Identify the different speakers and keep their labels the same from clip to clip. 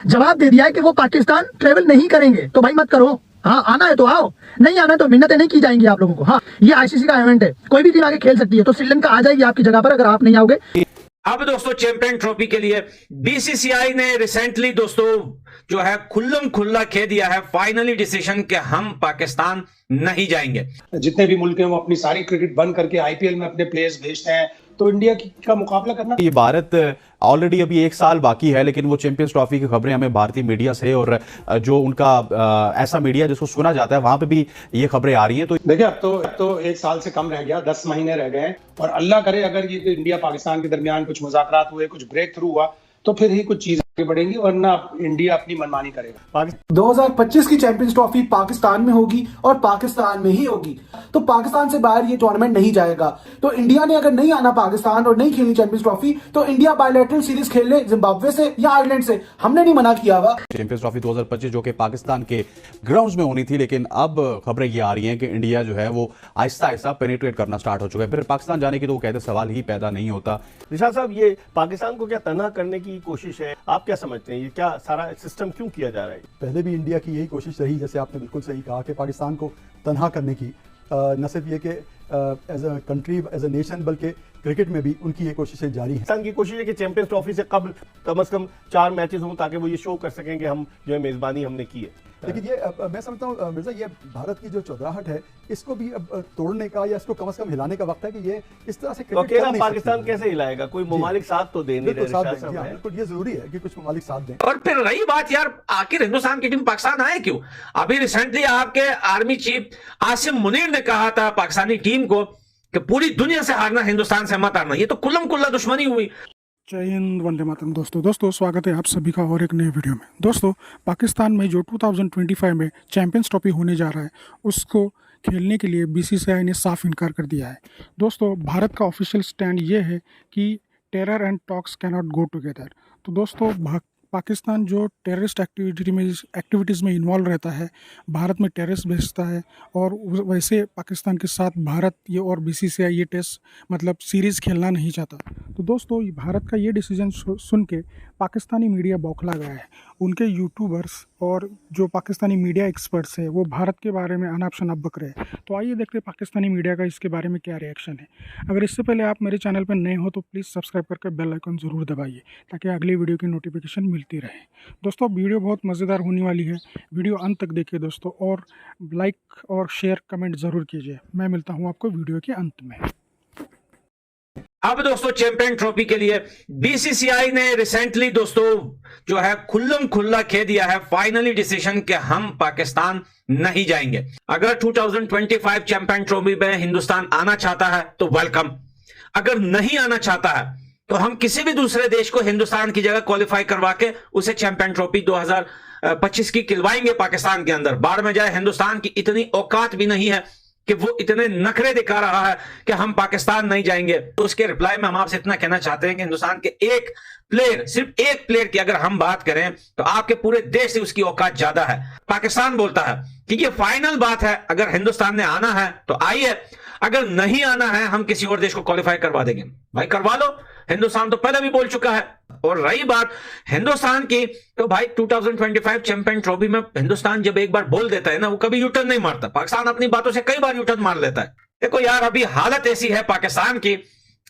Speaker 1: जवाब दे दिया है कि वो पाकिस्तान ट्रेवल नहीं करेंगे, तो भाई मत करो। हाँ, आना है तो आओ, नहीं आना है तो मिन्नतें नहीं की जाएंगी आप लोगों को। हाँ, ये आईसीसी का इवेंट है, कोई भी टीम आगे खेल सकती है, तो श्रीलंका आ जाएगी आपकी जगह पर अगर आप नहीं आओगे।
Speaker 2: अब दोस्तों चैंपियन ट्रॉफी के लिए बीसीसीआई ने रिसेंटली दोस्तों जो है खुल्लम खुल्ला कह दिया है फाइनली डिसीजन कि हम पाकिस्तान नहीं जाएंगे।
Speaker 3: जितने भी मुल्क हैं वो अपनी सारी क्रिकेट बंद करके आईपीएल में अपने प्लेयर्स भेजते हैं, तो इंडिया का मुकाबला करना।
Speaker 4: ये भारत ऑलरेडी अभी 1 साल बाकी है, लेकिन वो चैंपियंस ट्रॉफी की खबरें हमें भारतीय मीडिया से और जो उनका ऐसा मीडिया जिसको सुना जाता है वहां पे भी ये खबरें आ रही हैं। तो
Speaker 3: देखिए अब तो 1 साल से कम रह गया, 10 महीने रह गए हैं, और अल्लाह करे अगर ये इंडिया पाकिस्तान के दरमियान कुछ मुज़ाकरात हुए, कुछ ब्रेक थ्रू हुआ, तो फिर ही कुछ चीजें आगे बढ़ेंगी, वरना इंडिया अपनी मनमानी करेगा।
Speaker 5: 2025 की चैंपियंस ट्रॉफी पाकिस्तान में होगी और पाकिस्तान में ही होगी, तो पाकिस्तान से बाहर ये टूर्नामेंट नहीं जाएगा। तो इंडिया ने अगर नहीं आना पाकिस्तान और नहीं खेलनी चैंपियंस ट्रॉफी, तो इंडिया बायलैटरल सीरीज खेल ले जिम्बाब्वे से या आयरलैंड से, हमने नहीं मना किया हुआ।
Speaker 4: चैंपियंस ट्रॉफी 2025 जो कि पाकिस्तान के ग्राउंड्स में होनी थी, लेकिन अब खबरें ये आ रही हैं कि इंडिया जो है वो आहिस्ता आहिस्ता पेनिट्रेट करना स्टार्ट हो चुका है। फिर पाकिस्तान जाने की तो वो कहते सवाल ही पैदा नहीं होता।
Speaker 6: निशाद साहब, ये पाकिस्तान को क्या तनहा करने की कोशिश है? आप क्या समझते हैं, ये क्या सारा सिस्टम क्यों किया जा रहा है?
Speaker 7: पहले भी इंडिया की यही कोशिश रही, जैसे आपने बिल्कुल सही कहा, कि पाकिस्तान को तनहा करने की। न सिर्फ ये कि as a country, as a nation, बल्कि क्रिकेट में भी उनकी ये कोशिशें जारी हैं।
Speaker 6: पाकिस्तान की कोशिश है कि चैंपियंस ट्रॉफी से कम से कम 4 मैचेस हों, ताकि वो ये शो कर सकें कि हम जो है मेजबानी हमने की है।
Speaker 7: लेकिन ये मैं समझता हूँ मिर्जा, ये भारत की जो चौधराहट है, इसको भी अब तोड़ने का या इसको कम से कम हिलाने का वक्त है कि ये इस तरह से
Speaker 6: तो अकेला पाकिस्तान कैसे हिलाएगा? कोई ममालिक साथ तो दे नहीं
Speaker 7: बिल्कुल
Speaker 6: रहे।
Speaker 7: बिल्कुल, ये जरूरी है कि कुछ ममालिक साथ दें।
Speaker 2: और फिर रही बात यार, आखिर हिंदुस्तान की टीम पाकिस्तान आए क्यों? अभी रिसेंटली आपके आर्मी चीफ आसिम मुनीर ने कहा था पाकिस्तानी टीम को कि पूरी दुनिया से हारना, हिंदुस्तान से मत हारना। ये तो कुल्लम कुल्ला दुश्मनी हुई।
Speaker 8: जय हिंद, वंदे मातरम। दोस्तों स्वागत है आप सभी का और एक नए वीडियो में। दोस्तों, पाकिस्तान में जो 2025 में चैंपियंस ट्रॉफी होने जा रहा है, उसको खेलने के लिए बीसीसीआई ने साफ इनकार कर दिया है। दोस्तों, भारत का ऑफिशियल स्टैंड ये है कि terror and talks can not go together. तो दोस्तों, पाकिस्तान जो टेररिस्ट एक्टिविटीज़ में इन्वॉल्व रहता है, भारत में टेररिस्ट भेजता है, और वैसे पाकिस्तान के साथ भारत ये और बीसीसीआई ये टेस्ट मतलब सीरीज़ खेलना नहीं चाहता। तो दोस्तों, भारत का ये डिसीजन सुन के पाकिस्तानी मीडिया बौखला गया है। उनके यूट्यूबर्स और जो पाकिस्तानी मीडिया एक्सपर्ट्स हैं वो भारत के बारे में अनाप शनाप बक रहे हैं। तो आइए देखते हैं पाकिस्तानी मीडिया का इसके बारे में क्या रिएक्शन है। अगर इससे पहले आप मेरे चैनल पर नए हो तो प्लीज़ सब्सक्राइब करके बेल आइकन ज़रूर दबाइए, ताकि अगली वीडियो की नोटिफिकेशन मिलती रहे। दोस्तों, वीडियो बहुत मज़ेदार होने वाली है, वीडियो अंत तक देखिए दोस्तों, और लाइक और शेयर कमेंट ज़रूर कीजिए। मैं मिलता हूँ आपको वीडियो के अंत में।
Speaker 2: अब दोस्तों चैंपियन ट्रॉफी के लिए बीसीसीआई ने रिसेंटली दोस्तों जो है खुल्लम खुल्ला कह दिया है फाइनली डिसीजन कि हम पाकिस्तान नहीं जाएंगे। अगर 2025 चैंपियन ट्रॉफी में हिंदुस्तान आना चाहता है तो वेलकम, अगर नहीं आना चाहता है तो हम किसी भी दूसरे देश को हिंदुस्तान की जगह क्वालिफाई करवा के उसे चैंपियन ट्रॉफी 2025 की खिलवाएंगे पाकिस्तान के अंदर। बाढ़ में जाए, हिंदुस्तान की इतनी औकात भी नहीं है कि वो इतने नखरे दिखा रहा है कि हम पाकिस्तान नहीं जाएंगे। तो उसके रिप्लाई में हम आपसे इतना कहना चाहते हैं कि हिंदुस्तान के एक प्लेयर, सिर्फ एक प्लेयर की अगर हम बात करें तो आपके पूरे देश से उसकी औकात ज्यादा है। पाकिस्तान बोलता है कि ये फाइनल बात है, अगर हिंदुस्तान ने आना है तो आइए, अगर नहीं आना है हम किसी और देश को क्वालिफाई करवा देंगे। भाई करवा लो, हिंदुस्तान तो पहले भी बोल चुका है। और रही बात हिंदुस्तान की, तो भाई 2025 चैंपियन ट्रॉफी में हिंदुस्तान जब एक बार बोल देता है ना, वो कभी यूटर्न नहीं मारता। पाकिस्तान अपनी बातों से कई बार यूटर्न मार लेता है। देखो यार, अभी हालत ऐसी है पाकिस्तान की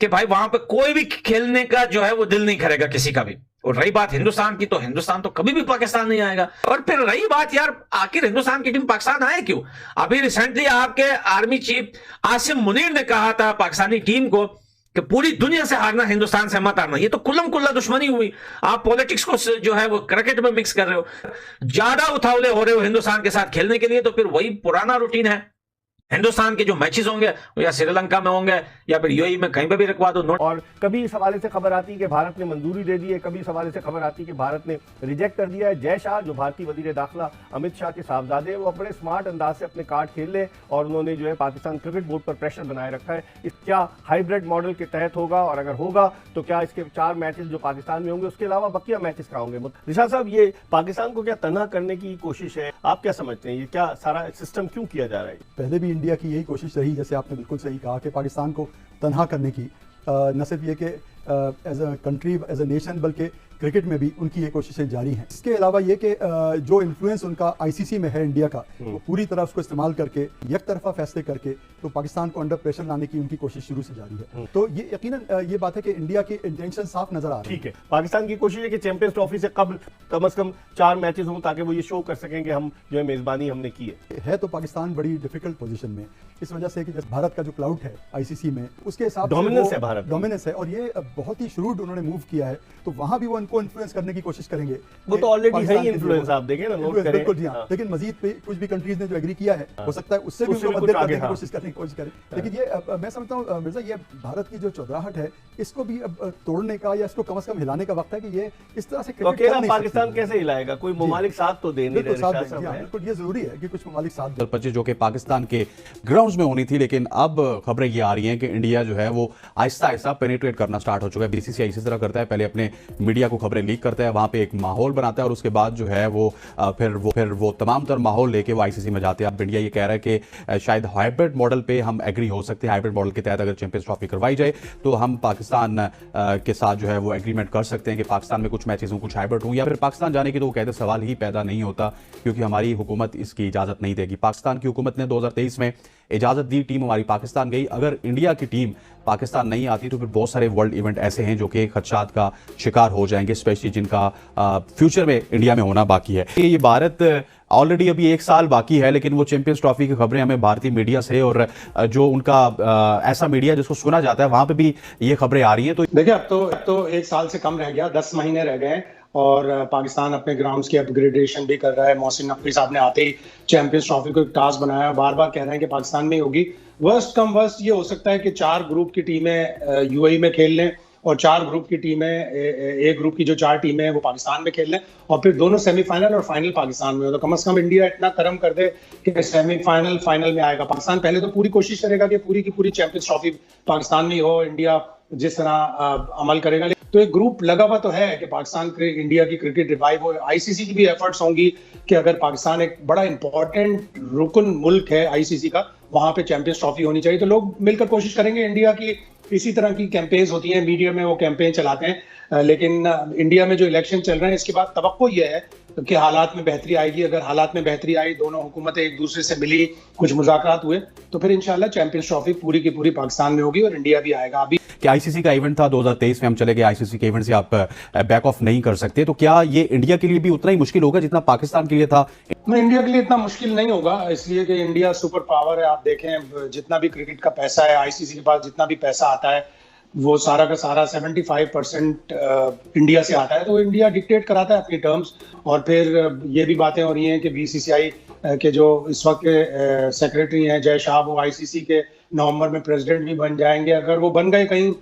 Speaker 2: कि भाई वहां पे कोई भी खेलने का जो है वो दिल नहीं करेगा किसी का भी। और रही बात हिंदुस्तान की, तो हिंदुस्तान तो कभी भी पाकिस्तान नहीं आएगा। और फिर रही बात यार, आखिर हिंदुस्तान की टीम पाकिस्तान आए क्यों? अभी रिसेंटली आपके आर्मी चीफ आसिम मुनीर ने कहा था पाकिस्तानी टीम को कि पूरी दुनिया से हारना, हिंदुस्तान से मत हारना। ये तो कुल्लम कुल्ला दुश्मनी हुई। आप पॉलिटिक्स को जो है वो क्रिकेट में मिक्स कर रहे हो, ज्यादा उतावले हो रहे हो हिंदुस्तान के साथ खेलने के लिए। तो फिर वही पुराना रूटीन है, हिंदुस्तान के जो मैचेस होंगे वो या श्रीलंका में होंगे या फिर यूएई में कहीं पे भी रखवा दो।
Speaker 6: और कभी इस हवाले से खबर आती है कि भारत ने मंजूरी दे दी है, कभी इस हवाले से खबर आती है कि भारत ने रिजेक्ट कर दिया है। जय शाह, जो भारतीय वजीर दाखिला अमित शाह के साहबजादे, वो बड़े स्मार्ट अंदाज से अपने कार्ड खेल ले और उन्होंने जो है पाकिस्तान क्रिकेट बोर्ड पर प्रेशर बनाए रखा है। इस क्या हाइब्रिड मॉडल के तहत होगा, और अगर होगा तो क्या इसके 4 मैचेस जो पाकिस्तान में होंगे उसके अलावा बकिया मैचेस कहाँ होंगे? निशाद साहब, ये पाकिस्तान को क्या तनहा करने की कोशिश है? आप क्या समझते हैं, ये क्या सारा सिस्टम क्यों किया जा रहा है?
Speaker 7: पहले भी इंडिया की यही कोशिश रही, जैसे आपने बिल्कुल सही कहा, कि पाकिस्तान को तनहा करने की। न सिर्फ ये कि as a country, as a nation, बल्कि क्रिकेट में भी उनकी ये कोशिशें जारी हैं। इसके अलावा ये कि जो इन्फ्लुएंस उनका आईसीसी में है इंडिया का, वो पूरी तरह उसको इस्तेमाल करके एक तरफा फैसले करके तो पाकिस्तान को अंडर प्रेशर लाने की उनकी कोशिश शुरू से जारी है। तो ये यकीनन ये बात है कि इंडिया की इंटेंशन साफ नजर आ रही है।
Speaker 6: ठीक है, पाकिस्तान की कोशिश है कि चैंपियंस ट्रॉफी से कम से कम 4 मैचेस हों ताकि वो ये शो कर सकें कि हम जो है मेजबानी हमने की है।
Speaker 7: तो पाकिस्तान बड़ी डिफिकल्ट पोजीशन में, इस वजह से कि जैसे भारत का जो क्लाउड है आईसीसी में, उसके हिसाब से
Speaker 6: डोमिनेंस है, भारत
Speaker 7: डोमिनेंस है, और ये बहुत ही शुरूड उन्होंने मूव किया है, तो वहां भी वो उनको इन्फ्लुएंस करने की कोशिश करेंगे।
Speaker 6: वो तो ऑलरेडी है ही इन्फ्लुएंस, आप देखें ना, नोट करें।
Speaker 7: बिल्कुल जी हाँ। लेकिन मजीद पे कुछ भी कंट्रीज ने जो एग्री किया है, हो सकता है उससे भी उनको बदल करने की कोशिश करने की कोशिश करें। लेकिन ये मैं समझता हूँ मिर्जा, ये भारत की जो चौधराहट है, इसको भी अब तोड़ने का या इसको कम से कम हिलाने का वक्त है कि ये इस तरह से
Speaker 6: अकेला पाकिस्तान कैसे हिलाएगा, कोई ममालिक साथ तो दे नहीं रहे।
Speaker 7: बिल्कुल ये जरूरी है कि कुछ ममालिक साथ
Speaker 4: दल 25 जो कि पाकिस्तान के ग्राउंड्स में होनी थी, लेकिन अब खबरें ये आ रही हैं कि इंडिया जो है वो आहिस्ता आहिस्ता पेनिट्रेट करना स्टार्ट हो चुका है। बीसीसीआई इसी तरह करता है, पहले अपने मीडिया को खबरें लीक करता है, वहां पे एक माहौल बनाता है और उसके बाद जो है वो फिर वो तमाम तर माहौल लेके वो आईसीसी में जाते हैं। अब इंडिया ये कह रहा है कि शायद हाइब्रिड मॉडल पे हम एग्री हो सकते हैं, हाइब्रिड मॉडल के तहत अगर चैंपियंस ट्रॉफी करवाई जाए तो हम पाकिस्तान के साथ जो है वो एग्रीमेंट कर सकते हैं कि पाकिस्तान में कुछ मैचेस हों, कुछ हाइब्रिड हों, या फिर पाकिस्तान जाने की तो वो कहते सवाल ही पैदा नहीं होता क्योंकि हमारी हुकूमत इसकी इजाजत नहीं देगी। पाकिस्तान की हुकूमत ने 2023 में इजाजत दी, टीम हमारी पाकिस्तान गई। अगर इंडिया की टीम पाकिस्तान नहीं आती तो फिर बहुत सारे वर्ल्ड इवेंट ऐसे हैं जो कि खदशात का शिकार हो जाएंगे, स्पेशली जिनका फ्यूचर में इंडिया में होना बाकी है। ये भारत ऑलरेडी अभी 1 साल बाकी है, लेकिन वो चैंपियंस ट्रॉफी की खबरें हमें भारतीय मीडिया से और जो उनका ऐसा मीडिया जिसको सुना जाता है वहां पे भी ये खबरें आ रही हैं। तो
Speaker 3: देखिए, अब तो 1 साल से कम रह गया, 10 महीने रह गए और पाकिस्तान अपने ग्राउंड्स की अपग्रेडेशन भी कर रहा है। मोहसिन नकवी साहब ने आते ही चैंपियंस ट्रॉफी को एक टास्क बनाया, बार बार कह रहे हैं कि पाकिस्तान में ही होगी। वर्स्ट कम वर्स्ट ये हो सकता है कि 4 ग्रुप की टीमें यूएई में खेल लें और 4 ग्रुप की टीमें, एक ग्रुप की जो 4 टीमें हैं वो पाकिस्तान में खेल लें और फिर दोनों सेमीफाइनल और फाइनल पाकिस्तान में हो। तो कम से कम इंडिया इतना कर्म कर दे कि सेमीफाइनल फाइनल में आएगा। पाकिस्तान पहले तो पूरी कोशिश करेगा कि पूरी की पूरी चैंपियंस ट्रॉफी पाकिस्तान में ही हो, इंडिया जिस तरह अमल करेगा। तो एक ग्रुप लगा हुआ तो है कि पाकिस्तान के इंडिया की क्रिकेट रिवाइव हो। आईसीसी की भी एफर्ट्स होंगी कि अगर पाकिस्तान एक बड़ा इंपॉर्टेंट रुकन मुल्क है आईसीसी का, वहां पे चैंपियंस ट्रॉफी होनी चाहिए। तो लोग मिलकर कोशिश करेंगे। इंडिया की इसी तरह की कैंपेन्स होती हैं, मीडिया में वो कैंपेन चलाते हैं, लेकिन इंडिया में जो इलेक्शन चल रहे हैं इसके बाद तवक्को ये है कि हालात में बेहतरी आएगी। अगर हालात में बेहतरी आई, दोनों हुकूमतें एक दूसरे से मिली, कुछ मुज़ाकरात हुए, तो फिर इंशाल्लाह चैंपियंस ट्रॉफी पूरी की पूरी पाकिस्तान में होगी और इंडिया भी आएगा। अभी
Speaker 4: कि आईसीसी का इवेंट था 2023 में, हम चले गए, आईसीसी के इवेंट से आप बैक ऑफ नहीं कर सकते, तो क्या ये इंडिया के लिए भी उतना ही मुश्किल होगा जितना पाकिस्तान के लिए था?
Speaker 3: इंडिया के लिए इतना मुश्किल नहीं होगा, इसलिए कि इंडिया सुपर पावर है। आप देखें जितना भी क्रिकेट का पैसा है, आईसीसी के पास जितना भी पैसा आता है वो सारा का सारा 75% इंडिया से आता है। तो इंडिया डिक्टेट कराता है अपनी टर्म्स। और फिर ये भी बातें हो रही हैं कि बीसीसीआई के जो इस वक्त के सेक्रेटरी हैं जय शाह, वो आईसीसी के नवंबर में प्रेसिडेंट भी बन जाएंगे। अगर वो बन गए कहीं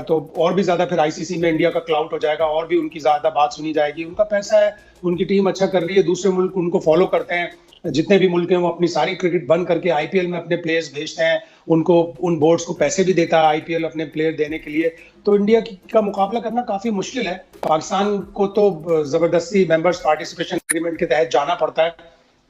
Speaker 3: तो और भी ज्यादा फिर आईसीसी में इंडिया का क्लाउड हो जाएगा और भी उनकी ज्यादा बात सुनी जाएगी। उनका पैसा है, उनकी टीम अच्छा कर रही है, दूसरे मुल्क उनको फॉलो करते हैं। जितने भी मुल्क हैं वो अपनी सारी क्रिकेट बंद करके आईपीएल में अपने प्लेयर्स भेजते हैं, उनको उन बोर्ड्स को पैसे भी देता है आईपीएल अपने प्लेयर देने के लिए। तो इंडिया का मुकाबला करना काफी मुश्किल है। पाकिस्तान को तो जबरदस्ती मेंबर्स पार्टिसिपेशन एग्रीमेंट के तहत जाना पड़ता है,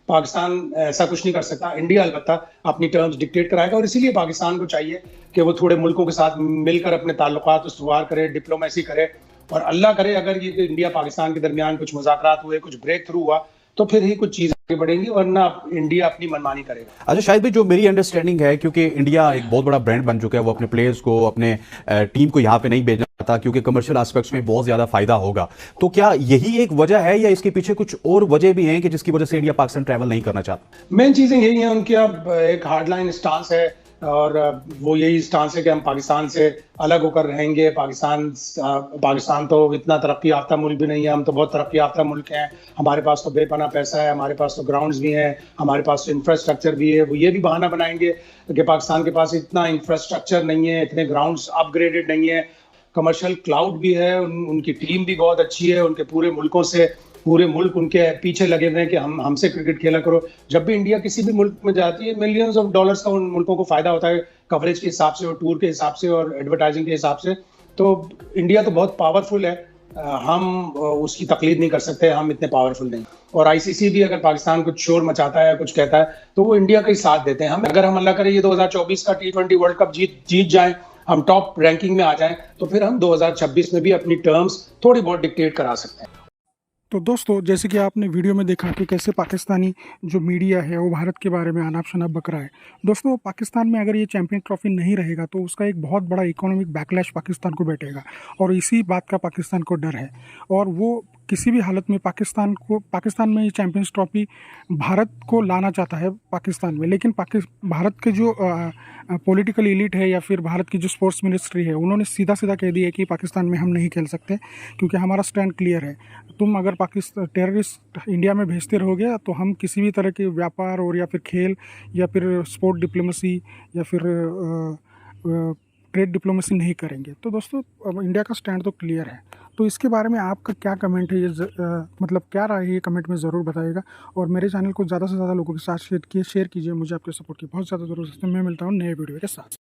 Speaker 3: पाकिस्तान ऐसा कुछ नहीं कर सकता। इंडिया अलबत्ता अपनी टर्म्स डिक्टेट कराएगा और इसीलिए पाकिस्तान को चाहिए कि वो थोड़े मुल्कों के साथ मिलकर अपने ताल्लुकात उस्तवार करे, डिप्लोमेसी करे और अल्लाह करे अगर ये इंडिया पाकिस्तान के दरमियान कुछ मुज़ाकरात हुए, कुछ ब्रेक थ्रू हुआ तो फिर ही कुछ चीजें आगे बढ़ेंगी, वरना इंडिया अपनी मनमानी करेगा।
Speaker 4: अच्छा शायद भी जो मेरी अंडरस्टैंडिंग है, क्योंकि इंडिया एक बहुत बड़ा ब्रांड बन चुका है, वो अपने प्लेयर्स को, अपने टीम को यहाँ पे नहीं भेजना चाहता क्योंकि कमर्शियल एस्पेक्ट्स में बहुत ज्यादा फायदा होगा। तो क्या यही एक वजह है या इसके पीछे कुछ और वजह भी हैं कि जिसकी वजह से इंडिया पाकिस्तान ट्रैवल नहीं करना चाहता?
Speaker 3: मेन चीजें यही हैं, उनकी अब एक हार्डलाइन स्टांस है और वो यही स्टांस है कि हम पाकिस्तान से अलग होकर रहेंगे। पाकिस्तान तो इतना तरक्की याफ्ता मुल्क भी नहीं है, हम तो बहुत तरक्की याफ्ता मुल्क हैं। हमारे पास तो बेपनाह पैसा है, हमारे पास तो ग्राउंड्स भी हैं, हमारे पास तो इंफ्रास्ट्रक्चर भी है। वो ये भी बहाना बनाएंगे कि पाकिस्तान के पास इतना इंफ्रास्ट्रक्चर नहीं है, इतने ग्राउंड्स अपग्रेडेड नहीं है, कमर्शियल क्लाउड भी है, उनकी टीम भी बहुत अच्छी है, उनके पूरे मुल्कों से पूरे मुल्क उनके पीछे लगे हुए हैं कि हमसे क्रिकेट खेला करो। जब भी इंडिया किसी भी मुल्क में जाती है मिलियंस ऑफ डॉलर्स का उन मुल्कों को फायदा होता है, कवरेज के हिसाब से और टूर के हिसाब से और एडवर्टाइजिंग के हिसाब से। तो इंडिया तो बहुत पावरफुल है, हम उसकी तकलीद नहीं कर सकते, हम इतने पावरफुल नहीं। और आईसीसी भी अगर पाकिस्तान कुछ शोर मचाता है, कुछ कहता है, तो वो इंडिया का ही साथ देते हैं। अगर हम अल्लाह करे ये 2024 का T20 वर्ल्ड कप जीत जाए, हम टॉप रैंकिंग में आ जाएं तो फिर हम 2026 में भी अपनी टर्म्स थोड़ी बहुत डिक्टेट करा सकते हैं।
Speaker 8: तो दोस्तों, जैसे कि आपने वीडियो में देखा कि कैसे पाकिस्तानी जो मीडिया है वो भारत के बारे में अनाप शनाप बक रहा है। दोस्तों, पाकिस्तान में अगर ये चैंपियन ट्रॉफी नहीं रहेगा तो उसका एक बहुत बड़ा इकोनॉमिक बैकलैश पाकिस्तान को बैठेगा और इसी बात का पाकिस्तान को डर है और वो किसी भी हालत में पाकिस्तान में ये चैंपियंस ट्रॉफी भारत को लाना चाहता है पाकिस्तान में। लेकिन भारत के जो पॉलिटिकल एलिट है या फिर भारत की जो स्पोर्ट्स मिनिस्ट्री है, उन्होंने सीधा सीधा कह दिया कि पाकिस्तान में हम नहीं खेल सकते क्योंकि हमारा स्टैंड क्लियर है। तुम अगर टेररिस्ट इंडिया में भेजते रहोगे तो हम किसी भी तरह के व्यापार और या फिर खेल या फिर स्पोर्ट डिप्लोमेसी या फिर ट्रेड डिप्लोमेसी नहीं करेंगे। तो दोस्तों, अब इंडिया का स्टैंड तो क्लियर है। तो इसके बारे में आपका क्या कमेंट है, मतलब क्या राय है, ये कमेंट में ज़रूर बताइएगा और मेरे चैनल को ज़्यादा से ज़्यादा लोगों के साथ शेयर कीजिए। मुझे आपके सपोर्ट की बहुत ज़्यादा ज़रूरत है। मैं मिलता हूँ नए वीडियो के साथ।